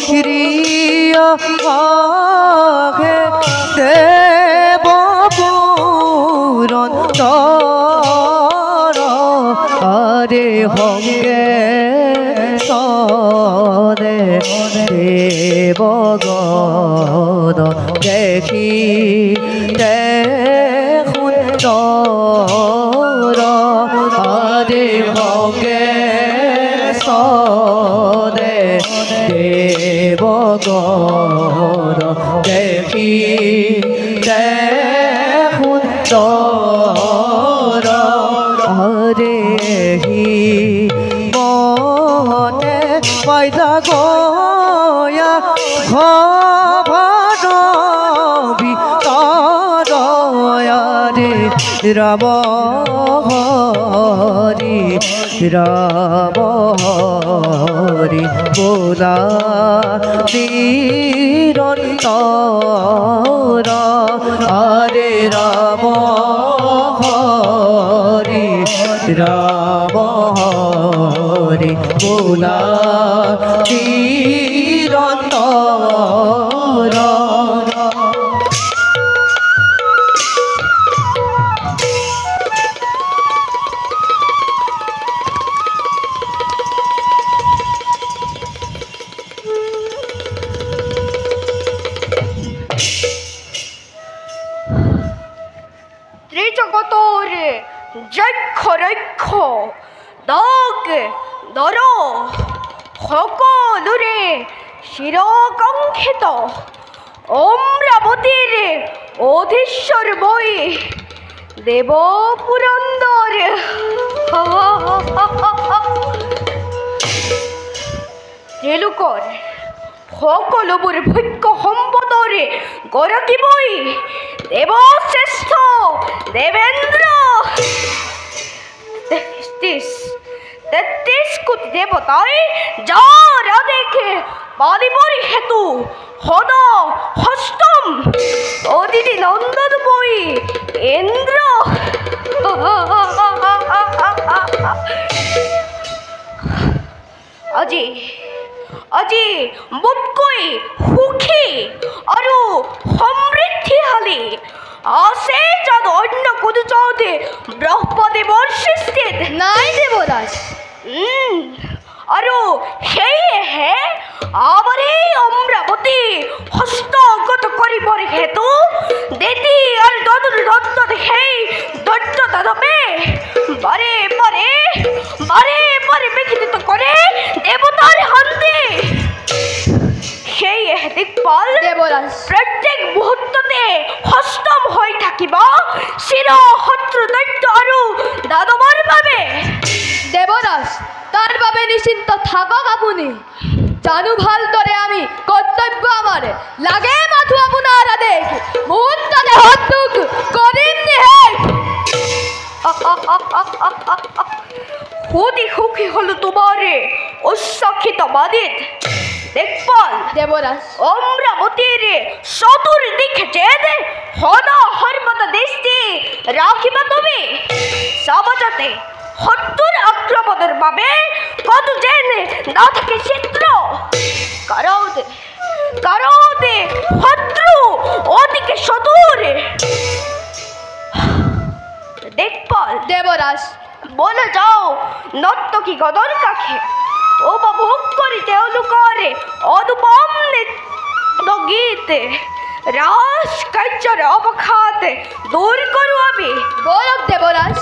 ক্রিয়া আগে দেব পুরন আরে হঙ্গে সদে দেব গদ দেখি দেখুন আরে হঙ্গে সদে দেব গদ দেখি দেখুন আরে হি মনে পয়দা গয়া ঘবি তরয়ারে রাম হরি রাম হরি বোলা নিরন্তর আরে রাম হরি রাম হরি বোলা নিরন্তর ত্রিজগতরে যক্ষ রক্ষ দক দর সকলরে চিরকাঙ্ক্ষিত অমরাবতীর অধীশ্বর বই দেব পুরন্দর তেলুকর সকলবুর ভৈক্য সম্পদরে গরকি বই দেবশ্রেষ্ঠ দেবেন্দ্র 33 কোটি দেবতায় যারা দেখে পারিবারি হেতু হদ হস্তম অদিতি নন্দন বই ইন্দ্র আজি আজি মুতকৈ সুখী আৰু সমৃদ্ধিশালী আছে যত অন্য কোনো চৌধে ব্ৰহ্মদেৱৰ সৃষ্টিত নাই দেবদাস আৰু সেয়েহে আমাৰ এই অমৰাৱতী হস্তগত কৰিবৰ হেতু দেতি আৰু দদুৰ দত্তত সেই দৈত্য দানৱে বাৰে বাৰে বিঘ্নিত কৰে দেৱতাৰ শান্তি সেই দিকপাল দেবদাস প্ৰত্যেক মুহূৰ্ততে হস্তম হৈ থাকিব চিৰ শত্ৰু দৈত্য আৰু দানৱৰ বাবে দেবদাস তাৰ বাবে নিশ্চিন্ত থাকক আপুনি জানো ভালদৰে আমি কৰ্তব্য আমাৰ লাগে মাথো আপোনাৰ আদেশ মুহূৰ্ততে হত্যুক কৰিম নিশেষ সুদি সুখী হলো তোমাৰে উচ্চক্ষিত বাদিত দেখপাল দেবদাস অমৰাবতীৰ চতুৰ্দিকে যেদ সদা সৰ্বদা দৃষ্টি ৰাখিবা তুমি সমাজতে শত্ৰুৰ আক্ৰমণৰ বাবে কত যেন না থাকে চিত্ৰ কাৰণে শত্ৰু অতিকে সদূৰ দেখপাল দেবদাস বলে যাও নৰ্তকী গদৰ কাছে উপভোগ কৰি তেওঁলোকৰে অনুপম নৃত্য গীত ৰাস কাৰ্যৰ অৱসাদ দূৰ কৰোঁ আমি গৌৰৱ দেবদাস